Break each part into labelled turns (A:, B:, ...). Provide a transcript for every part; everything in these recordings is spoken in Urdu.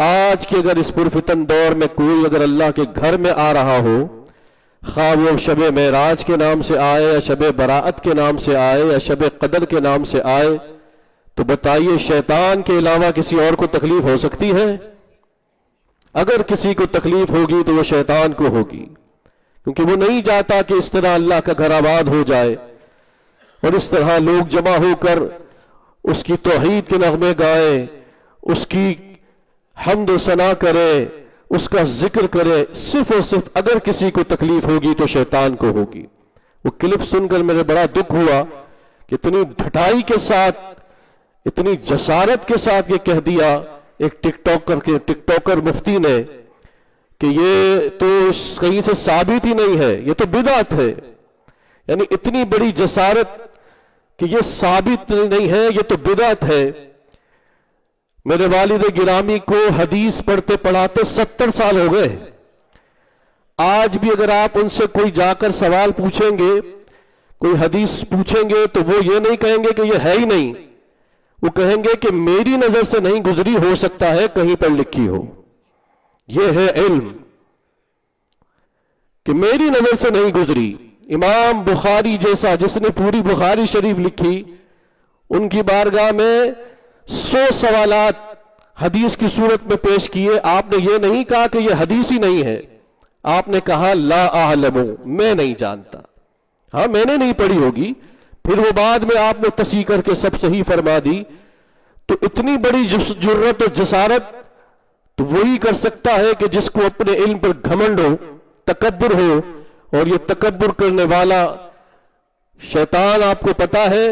A: آج کے اگر اس پرفتن دور میں کوئی اگر اللہ کے گھر میں آ رہا ہو، خواہ وہ شب معراج کے نام سے آئے یا شب براءت کے نام سے آئے یا شب قدر کے نام سے آئے، تو بتائیے شیطان کے علاوہ کسی اور کو تکلیف ہو سکتی ہے؟ اگر کسی کو تکلیف ہوگی تو وہ شیطان کو ہوگی، کیونکہ وہ نہیں چاہتا کہ اس طرح اللہ کا گھر آباد ہو جائے اور اس طرح لوگ جمع ہو کر اس کی توحید کے نغمے گائیں، اس کی حمد و ثنا کرے، اس کا ذکر کرے۔ صرف اور صرف اگر کسی کو تکلیف ہوگی تو شیطان کو ہوگی۔ وہ کلپ سن کر میرے بڑا دکھ ہوا کہ اتنی ڈھٹائی کے ساتھ، اتنی جسارت کے ساتھ یہ کہہ دیا ایک ٹک ٹاکر مفتی نے کہ یہ تو کہیں سے ثابت ہی نہیں ہے، یہ تو بدعت ہے۔ یعنی اتنی بڑی جسارت کہ یہ ثابت نہیں ہے، یہ تو بدعت ہے۔ میرے والد گرامی کو حدیث پڑھتے پڑھاتے 70 سال ہو گئے۔ آج بھی اگر آپ ان سے کوئی جا کر سوال پوچھیں گے، کوئی حدیث پوچھیں گے، تو وہ یہ نہیں کہیں گے کہ یہ ہے ہی نہیں، وہ کہیں گے کہ میری نظر سے نہیں گزری، ہو سکتا ہے کہیں پر لکھی ہو۔ یہ ہے علم کہ میری نظر سے نہیں گزری۔ امام بخاری جیسا جس نے پوری بخاری شریف لکھی، ان کی بارگاہ میں 100 سوالات حدیث کی صورت میں پیش کیے، آپ نے یہ نہیں کہا کہ یہ حدیث ہی نہیں ہے، آپ نے کہا لا اعلم، میں نہیں جانتا، ہاں میں نے نہیں پڑھی ہوگی۔ پھر وہ بعد میں آپ نے تصحیح کر کے سب صحیح فرما دی۔ تو اتنی بڑی جرأت و جسارت تو وہی کر سکتا ہے کہ جس کو اپنے علم پر گھمنڈ ہو، تکبر ہو، اور یہ تکبر کرنے والا شیطان آپ کو پتا ہے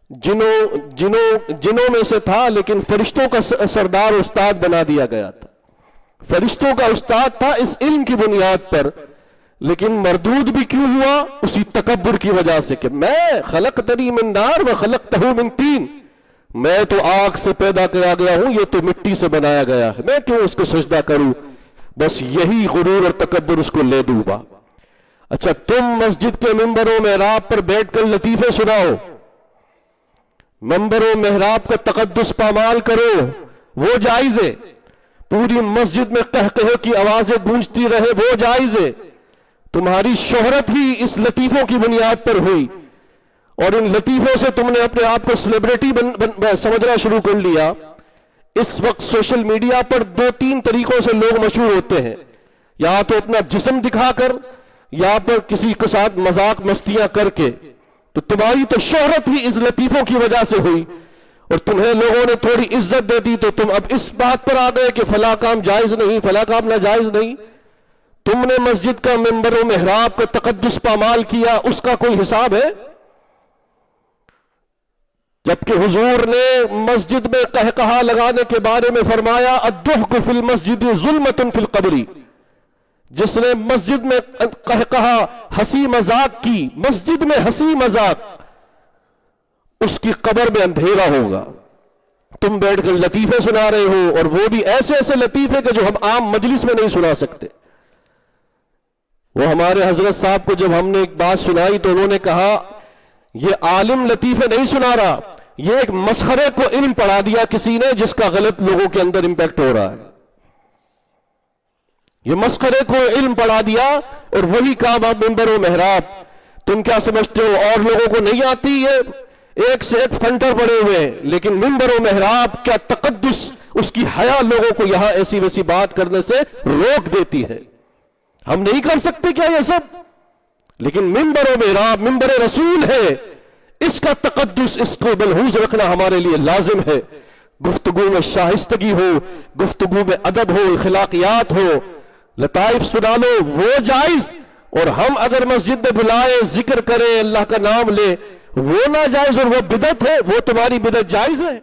A: جنوں میں سے تھا، لیکن فرشتوں کا سردار استاد بنا دیا گیا تھا، فرشتوں کا استاد تھا اس علم کی بنیاد پر، لیکن مردود بھی کیوں ہوا؟ اسی تکبر کی وجہ سے کہ میں خلقتنی من نار و خلقتہ من طین، میں تو آگ سے پیدا کیا گیا ہوں، یہ تو مٹی سے بنایا گیا ہے، میں کیوں اس کو سجدہ کروں؟ بس یہی غرور اور تکبر اس کو لے ڈوبا۔ اچھا، تم مسجد کے ممبر و محراب پر بیٹھ کر لطیفے سناؤ، ممبر و محراب کا تقدس پامال کرو، وہ جائز ہے۔ پوری مسجد میں قہقہے کی آوازیں گونجتی رہے، وہ جائز ہے۔ تمہاری شہرت ہی اس لطیفوں کی بنیاد پر ہوئی، اور ان لطیفوں سے تم نے اپنے آپ کو سیلیبریٹی سمجھنا شروع کر لیا۔ اس وقت سوشل میڈیا پر 2-3 طریقوں سے لوگ مشہور ہوتے ہیں، یا تو اپنا جسم دکھا کر، یا پر کسی کے ساتھ مذاق مستیاں کر کے۔ تو تمہاری تو شہرت ہی اس لطیفوں کی وجہ سے ہوئی، اور تمہیں لوگوں نے تھوڑی عزت دے دی تو تم اب اس بات پر آ گئے کہ فلاں کام جائز نہیں، فلاں کام ناجائز نہیں۔ تم نے مسجد کا ممبر و محراب کا تقدس پامال کیا، اس کا کوئی حساب ہے؟ جبکہ حضور نے مسجد میں قہقہا لگانے کے بارے میں فرمایا الضحک فی المسجد ظلمۃ فی القبر، جس نے مسجد میں قہقہا ہنسی مذاق کی، مسجد میں ہنسی مذاق، اس کی قبر میں اندھیرا ہوگا۔ تم بیٹھ کر لطیفے سنا رہے ہو، اور وہ بھی ایسے ایسے لطیفے کہ جو ہم عام مجلس میں نہیں سنا سکتے۔ وہ ہمارے حضرت صاحب کو جب ہم نے ایک بات سنائی تو انہوں نے کہا یہ عالم لطیفے نہیں سنا رہا، یہ ایک مسخرے کو علم پڑھا دیا کسی نے جس کا غلط لوگوں کے اندر امپیکٹ ہو رہا ہے۔ یہ مسخرے کو علم پڑھا دیا، اور وہی کام آپ ممبر و محراب۔ تم کیا سمجھتے ہو اور لوگوں کو نہیں آتی؟ یہ ایک سے ایک فنٹر پڑے ہوئے ہیں، لیکن ممبر و محراب کیا تقدس، اس کی حیا لوگوں کو یہاں ایسی ویسی بات کرنے سے روک دیتی ہے۔ ہم نہیں کر سکتے کیا یہ سب؟ لیکن ممبر و محراب ممبر رسول ہے، اس کا تقدس، اس کو ملحوظ رکھنا ہمارے لیے لازم ہے۔ گفتگو میں شائستگی ہو، گفتگو میں ادب ہو، اخلاقیات ہو، لطائف سنا لو، وہ جائز۔ اور ہم اگر مسجد میں بلائے، ذکر کریں، اللہ کا نام لے، وہ ناجائز اور وہ بدعت ہے، وہ تمہاری بدعت جائز ہے۔